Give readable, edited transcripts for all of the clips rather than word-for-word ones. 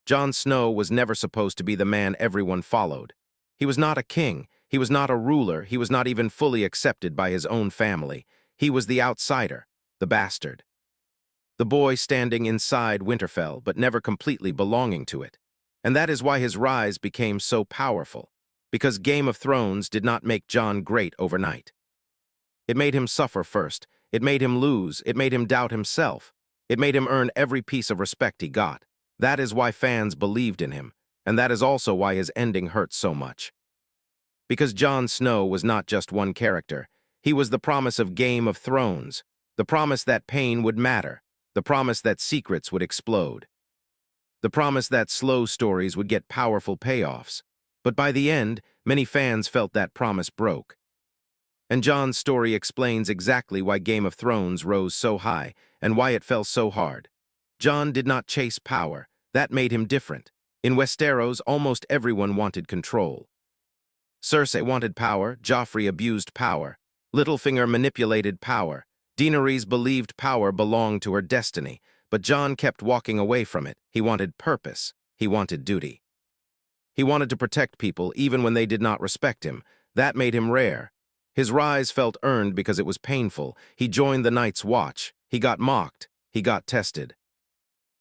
Jon Snow was never supposed to be the man everyone followed. He was not a king, he was not a ruler, he was not even fully accepted by his own family. He was the outsider, the bastard. The boy standing inside Winterfell but never completely belonging to it. And that is why his rise became so powerful. Because Game of Thrones did not make Jon great overnight. It made him suffer first, it made him lose, it made him doubt himself. It made him earn every piece of respect he got. That is why fans believed in him, and that is also why his ending hurt so much. Because Jon Snow was not just one character, he was the promise of Game of Thrones, the promise that pain would matter, the promise that secrets would explode, the promise that slow stories would get powerful payoffs. But by the end, many fans felt that promise broke. And Jon's story explains exactly why Game of Thrones rose so high and why it fell so hard. Jon did not chase power. That made him different. In Westeros, almost everyone wanted control. Cersei wanted power, Joffrey abused power, Littlefinger manipulated power, Daenerys believed power belonged to her destiny, but Jon kept walking away from it. He wanted purpose. He wanted duty. He wanted to protect people even when they did not respect him. That made him rare. His rise felt earned because it was painful. He joined the Night's Watch. He got mocked. He got tested.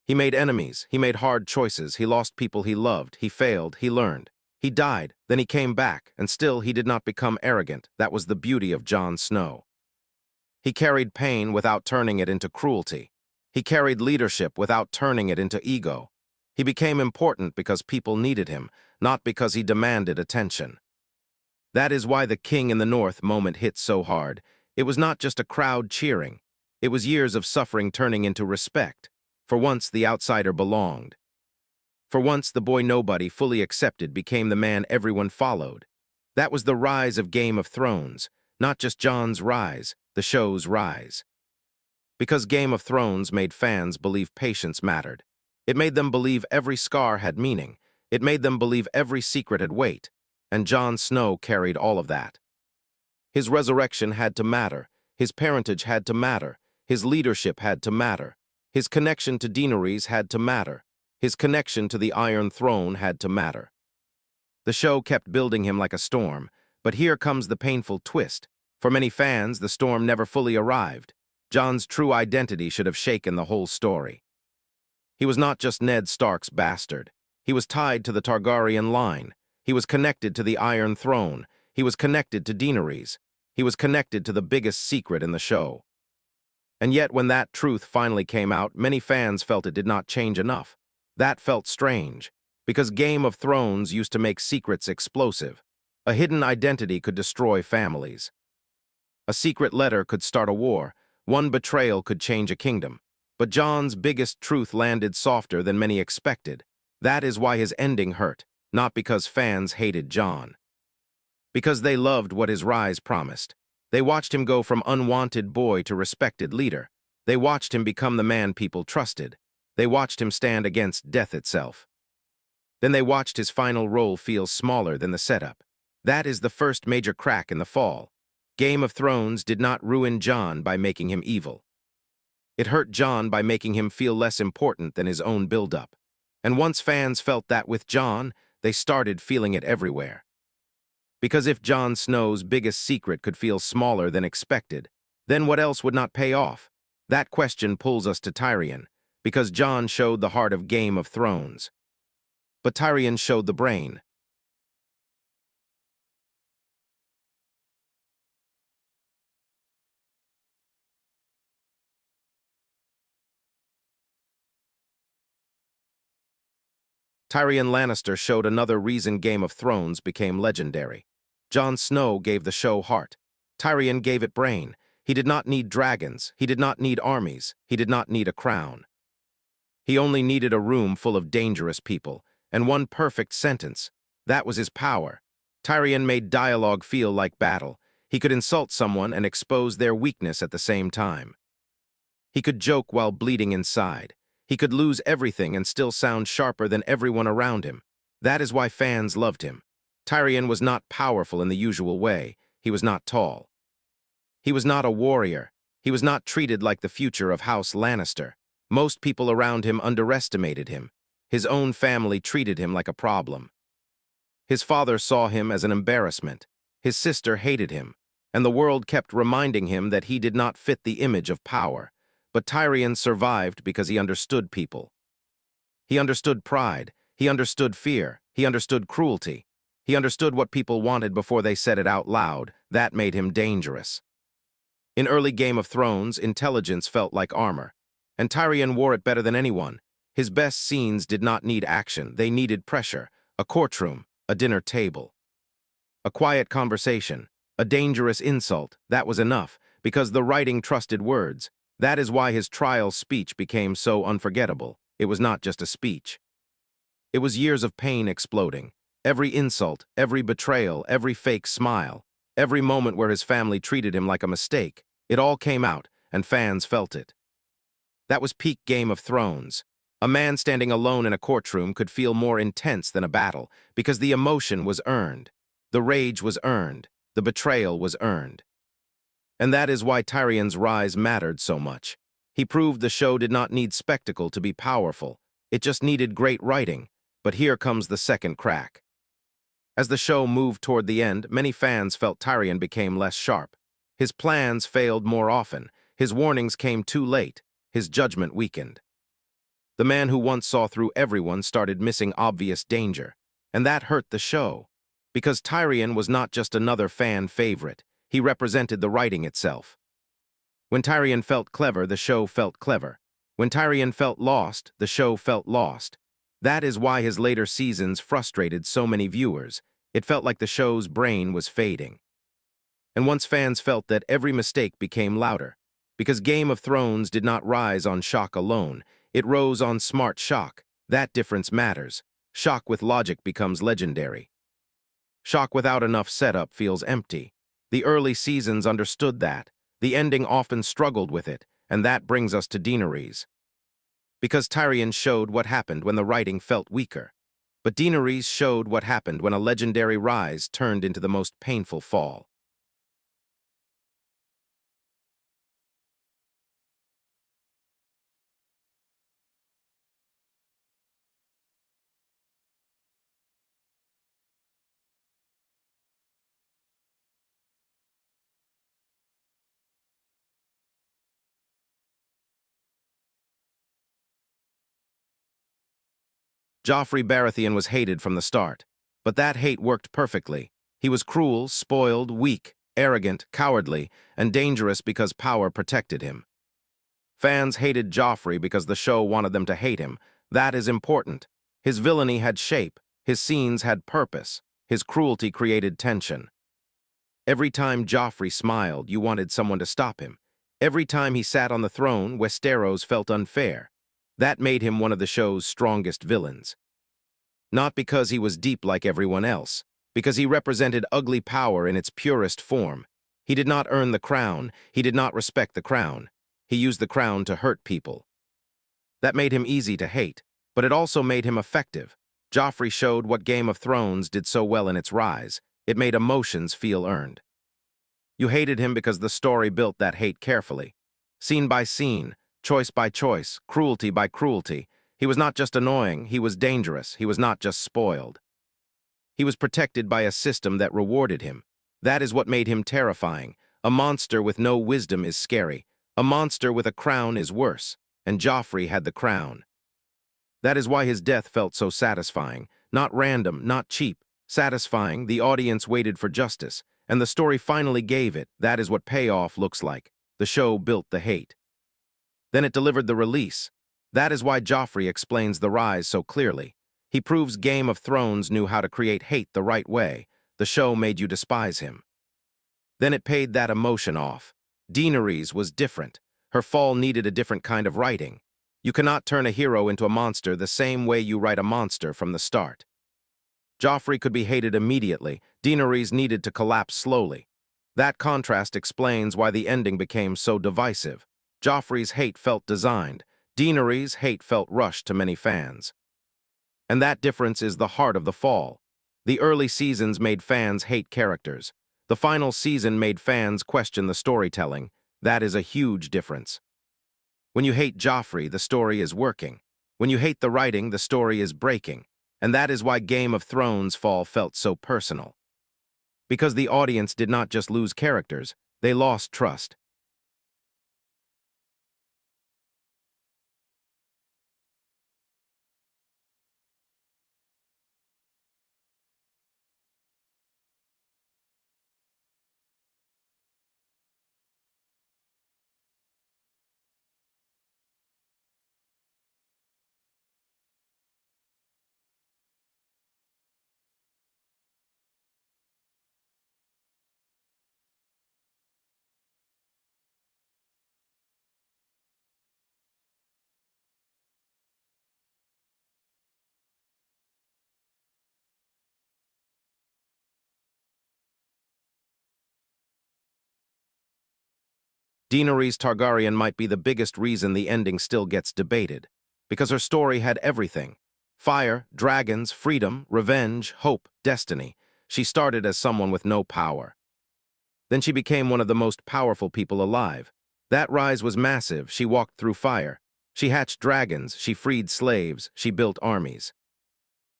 He made enemies. He made hard choices. He lost people he loved. He failed. He learned. He died. Then he came back, and still he did not become arrogant. That was the beauty of Jon Snow. He carried pain without turning it into cruelty. He carried leadership without turning it into ego. He became important because people needed him, not because he demanded attention. That is why the King in the North moment hit so hard. It was not just a crowd cheering. It was years of suffering turning into respect. For once, the outsider belonged. For once, the boy nobody fully accepted became the man everyone followed. That was the rise of Game of Thrones, not just Jon's rise, the show's rise. Because Game of Thrones made fans believe patience mattered. It made them believe every scar had meaning. It made them believe every secret had weight. And Jon Snow carried all of that. His resurrection had to matter. His parentage had to matter. His leadership had to matter. His connection to Daenerys had to matter. His connection to the Iron Throne had to matter. The show kept building him like a storm, but here comes the painful twist. For many fans, the storm never fully arrived. Jon's true identity should have shaken the whole story. He was not just Ned Stark's bastard. He was tied to the Targaryen line. He was connected to the Iron Throne. He was connected to Daenerys. He was connected to the biggest secret in the show. And yet, when that truth finally came out, many fans felt it did not change enough. That felt strange, because Game of Thrones used to make secrets explosive. A hidden identity could destroy families. A secret letter could start a war. One betrayal could change a kingdom. But Jon's biggest truth landed softer than many expected. That is why his ending hurt, not because fans hated Jon. Because they loved what his rise promised. They watched him go from unwanted boy to respected leader. They watched him become the man people trusted. They watched him stand against death itself. Then they watched his final role feel smaller than the setup. That is the first major crack in the fall. Game of Thrones did not ruin Jon by making him evil. It hurt Jon by making him feel less important than his own build-up. And once fans felt that with Jon, they started feeling it everywhere. Because if Jon Snow's biggest secret could feel smaller than expected, then what else would not pay off? That question pulls us to Tyrion, because Jon showed the heart of Game of Thrones. But Tyrion showed the brain. Tyrion Lannister showed another reason Game of Thrones became legendary. Jon Snow gave the show heart. Tyrion gave it brain. He did not need dragons. He did not need armies. He did not need a crown. He only needed a room full of dangerous people, and one perfect sentence. That was his power. Tyrion made dialogue feel like battle. He could insult someone and expose their weakness at the same time. He could joke while bleeding inside. He could lose everything and still sound sharper than everyone around him. That is why fans loved him. Tyrion was not powerful in the usual way. He was not tall. He was not a warrior. He was not treated like the future of House Lannister. Most people around him underestimated him. His own family treated him like a problem. His father saw him as an embarrassment. His sister hated him, and the world kept reminding him that he did not fit the image of power. But Tyrion survived because he understood people. He understood pride, he understood fear, he understood cruelty. He understood what people wanted before they said it out loud. That made him dangerous. In early Game of Thrones, intelligence felt like armor, and Tyrion wore it better than anyone. His best scenes did not need action, they needed pressure, a courtroom, a dinner table. A quiet conversation, a dangerous insult, that was enough, because the writing trusted words. That is why his trial speech became so unforgettable. It was not just a speech. It was years of pain exploding. Every insult, every betrayal, every fake smile, every moment where his family treated him like a mistake. It all came out, and fans felt it. That was peak Game of Thrones. A man standing alone in a courtroom could feel more intense than a battle, because the emotion was earned. The rage was earned. The betrayal was earned. And that is why Tyrion's rise mattered so much. He proved the show did not need spectacle to be powerful. It just needed great writing. But here comes the second crack. As the show moved toward the end, many fans felt Tyrion became less sharp. His plans failed more often. His warnings came too late. His judgment weakened. The man who once saw through everyone started missing obvious danger. And that hurt the show. Because Tyrion was not just another fan favorite. He represented the writing itself. When Tyrion felt clever, the show felt clever. When Tyrion felt lost, the show felt lost. That is why his later seasons frustrated so many viewers. It felt like the show's brain was fading. And once fans felt that, every mistake became louder. Because Game of Thrones did not rise on shock alone. It rose on smart shock. That difference matters. Shock with logic becomes legendary. Shock without enough setup feels empty. The early seasons understood that. The ending often struggled with it, and that brings us to Daenerys. Because Tyrion showed what happened when the writing felt weaker. But Daenerys showed what happened when a legendary rise turned into the most painful fall. Joffrey Baratheon was hated from the start, but that hate worked perfectly. He was cruel, spoiled, weak, arrogant, cowardly, and dangerous because power protected him. Fans hated Joffrey because the show wanted them to hate him. That is important. His villainy had shape, his scenes had purpose, his cruelty created tension. Every time Joffrey smiled, you wanted someone to stop him. Every time he sat on the throne, Westeros felt unfair. That made him one of the show's strongest villains. Not because he was deep like everyone else, because he represented ugly power in its purest form. He did not earn the crown, he did not respect the crown. He used the crown to hurt people. That made him easy to hate, but it also made him effective. Joffrey showed what Game of Thrones did so well in its rise. It made emotions feel earned. You hated him because the story built that hate carefully. Scene by scene, choice by choice, cruelty by cruelty. He was not just annoying, he was dangerous, he was not just spoiled. He was protected by a system that rewarded him. That is what made him terrifying. A monster with no wisdom is scary. A monster with a crown is worse, and Joffrey had the crown. That is why his death felt so satisfying. Not random, not cheap. Satisfying, the audience waited for justice, and the story finally gave it. That is what payoff looks like. The show built the hate. Then it delivered the release. That is why Joffrey explains the rise so clearly. He proves Game of Thrones knew how to create hate the right way. The show made you despise him. Then it paid that emotion off. Daenerys was different. Her fall needed a different kind of writing. You cannot turn a hero into a monster the same way you write a monster from the start. Joffrey could be hated immediately. Daenerys needed to collapse slowly. That contrast explains why the ending became so divisive. Joffrey's hate felt designed. Daenerys' hate felt rushed to many fans. And that difference is the heart of the fall. The early seasons made fans hate characters. The final season made fans question the storytelling. That is a huge difference. When you hate Joffrey, the story is working. When you hate the writing, the story is breaking, and that is why Game of Thrones' fall felt so personal. Because the audience did not just lose characters, they lost trust. Daenerys Targaryen might be the biggest reason the ending still gets debated, because her story had everything. Fire, dragons, freedom, revenge, hope, destiny. She started as someone with no power. Then she became one of the most powerful people alive. That rise was massive. She walked through fire. She hatched dragons, she freed slaves, she built armies.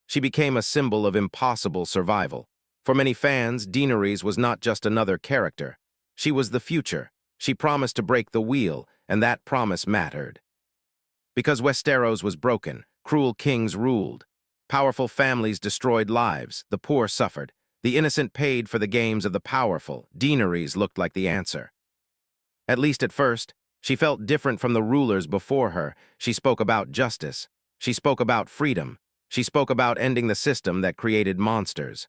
She became a symbol of impossible survival. For many fans, Daenerys was not just another character. She was the future. She promised to break the wheel, and that promise mattered. Because Westeros was broken, cruel kings ruled. Powerful families destroyed lives, the poor suffered. The innocent paid for the games of the powerful. Daenerys looked like the answer. At least at first, she felt different from the rulers before her. She spoke about justice. She spoke about freedom. She spoke about ending the system that created monsters.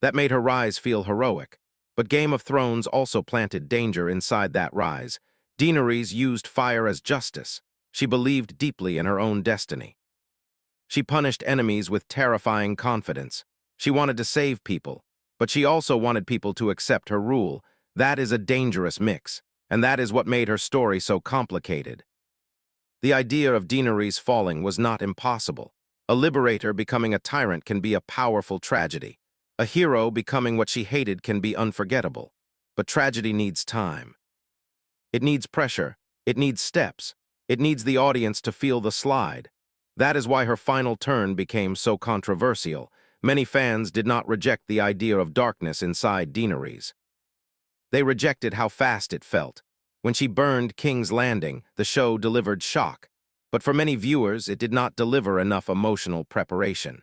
That made her rise feel heroic. But Game of Thrones also planted danger inside that rise. Daenerys used fire as justice. She believed deeply in her own destiny. She punished enemies with terrifying confidence. She wanted to save people, but she also wanted people to accept her rule. That is a dangerous mix, and that is what made her story so complicated. The idea of Daenerys falling was not impossible. A liberator becoming a tyrant can be a powerful tragedy. A hero becoming what she hated can be unforgettable. But tragedy needs time. It needs pressure. It needs steps. It needs the audience to feel the slide. That is why her final turn became so controversial. Many fans did not reject the idea of darkness inside Daenerys. They rejected how fast it felt. When she burned King's Landing, the show delivered shock. But for many viewers, it did not deliver enough emotional preparation.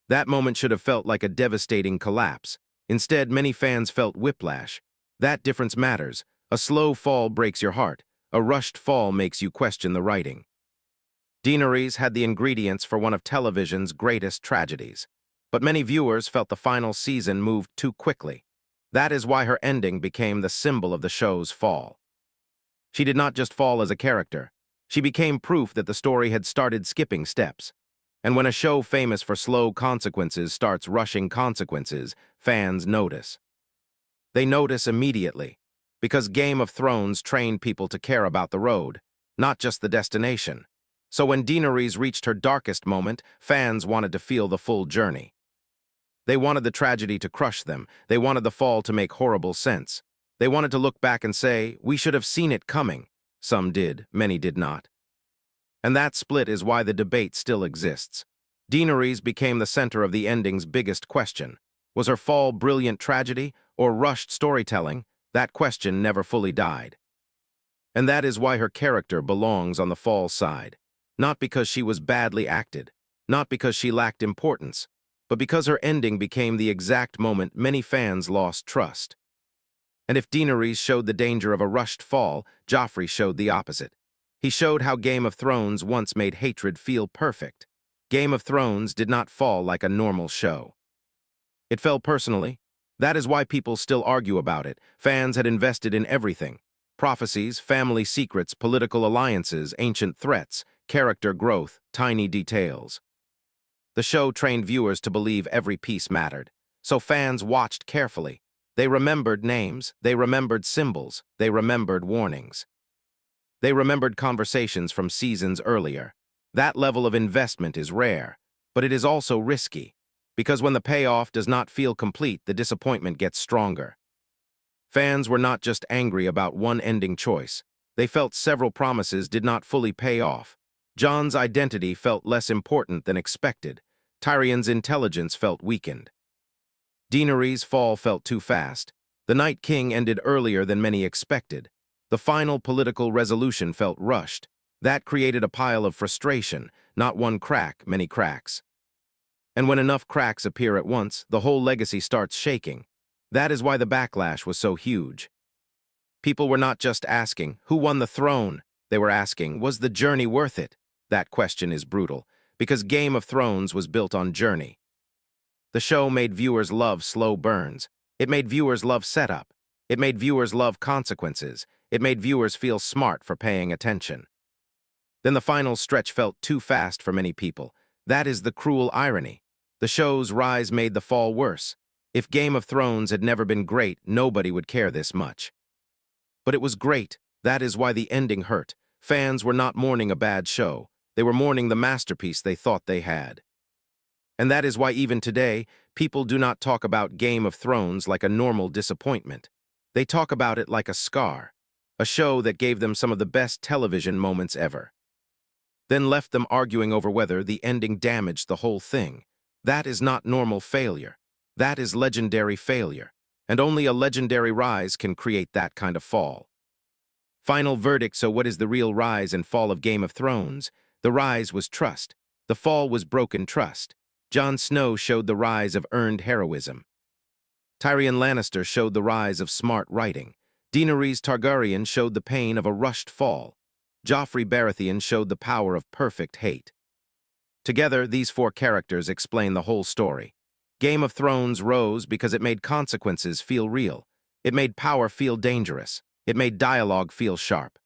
That moment should have felt like a devastating collapse. Instead, many fans felt whiplash. That difference matters. A slow fall breaks your heart. A rushed fall makes you question the writing. Daenerys had the ingredients for one of television's greatest tragedies. But many viewers felt the final season moved too quickly. That is why her ending became the symbol of the show's fall. She did not just fall as a character. She became proof that the story had started skipping steps. And when a show famous for slow consequences starts rushing consequences, fans notice. They notice immediately, because Game of Thrones trained people to care about the road, not just the destination. So when Daenerys reached her darkest moment, fans wanted to feel the full journey. They wanted the tragedy to crush them. They wanted the fall to make horrible sense. They wanted to look back and say, we should have seen it coming. Some did, many did not. And that split is why the debate still exists. Daenerys became the center of the ending's biggest question. Was her fall brilliant tragedy or rushed storytelling? That question never fully died. And that is why her character belongs on the fall side. Not because she was badly acted, not because she lacked importance, but because her ending became the exact moment many fans lost trust. And if Daenerys showed the danger of a rushed fall, Joffrey showed the opposite. He showed how Game of Thrones once made hatred feel perfect. Game of Thrones did not fall like a normal show. It fell personally. That is why people still argue about it. Fans had invested in everything. Prophecies, family secrets, political alliances, ancient threats, character growth, tiny details. The show trained viewers to believe every piece mattered. So fans watched carefully. They remembered names, they remembered symbols, they remembered warnings. They remembered conversations from seasons earlier. That level of investment is rare, but it is also risky, because when the payoff does not feel complete, the disappointment gets stronger. Fans were not just angry about one ending choice. They felt several promises did not fully pay off. Jon's identity felt less important than expected. Tyrion's intelligence felt weakened. Daenerys' fall felt too fast. The Night King ended earlier than many expected. The final political resolution felt rushed. That created a pile of frustration, not one crack, many cracks. And when enough cracks appear at once, the whole legacy starts shaking. That is why the backlash was so huge. People were not just asking, who won the throne? They were asking, was the journey worth it? That question is brutal, because Game of Thrones was built on journey. The show made viewers love slow burns. It made viewers love setup. It made viewers love consequences. It made viewers feel smart for paying attention. Then the final stretch felt too fast for many people. That is the cruel irony. The show's rise made the fall worse. If Game of Thrones had never been great, nobody would care this much. But it was great. That is why the ending hurt. Fans were not mourning a bad show. They were mourning the masterpiece they thought they had. And that is why even today, people do not talk about Game of Thrones like a normal disappointment. They talk about it like a scar, a show that gave them some of the best television moments ever. Then left them arguing over whether the ending damaged the whole thing. That is not normal failure. That is legendary failure. And only a legendary rise can create that kind of fall. Final verdict. So what is the real rise and fall of Game of Thrones? The rise was trust. The fall was broken trust. Jon Snow showed the rise of earned heroism. Tyrion Lannister showed the rise of smart writing. Daenerys Targaryen showed the pain of a rushed fall. Joffrey Baratheon showed the power of perfect hate. Together, these four characters explain the whole story. Game of Thrones rose because it made consequences feel real. It made power feel dangerous. It made dialogue feel sharp.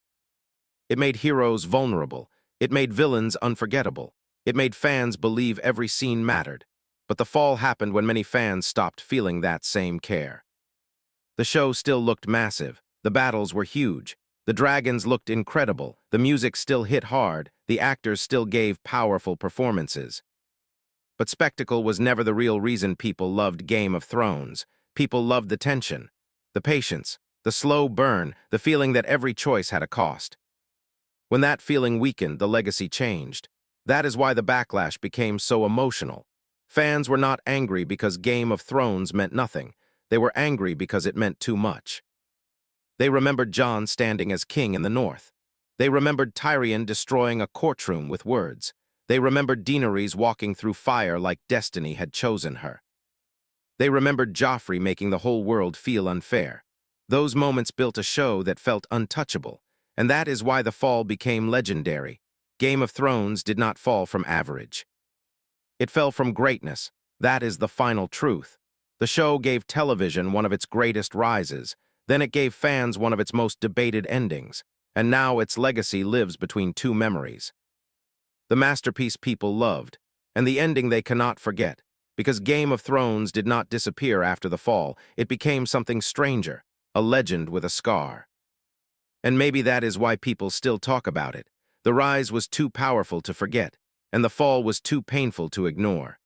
It made heroes vulnerable. It made villains unforgettable. It made fans believe every scene mattered. But the fall happened when many fans stopped feeling that same care. The show still looked massive. The battles were huge. The dragons looked incredible. The music still hit hard. The actors still gave powerful performances. But spectacle was never the real reason people loved Game of Thrones. People loved the tension, the patience, the slow burn, the feeling that every choice had a cost. When that feeling weakened, the legacy changed. That is why the backlash became so emotional. Fans were not angry because Game of Thrones meant nothing. They were angry because it meant too much. They remembered Jon standing as king in the north. They remembered Tyrion destroying a courtroom with words. They remembered Daenerys walking through fire like destiny had chosen her. They remembered Joffrey making the whole world feel unfair. Those moments built a show that felt untouchable, and that is why the fall became legendary. Game of Thrones did not fall from average. It fell from greatness. That is the final truth. The show gave television one of its greatest rises, then it gave fans one of its most debated endings, and now its legacy lives between two memories. The masterpiece people loved, and the ending they cannot forget, because Game of Thrones did not disappear after the fall. It became something stranger, a legend with a scar. And maybe that is why people still talk about it. The rise was too powerful to forget, and the fall was too painful to ignore.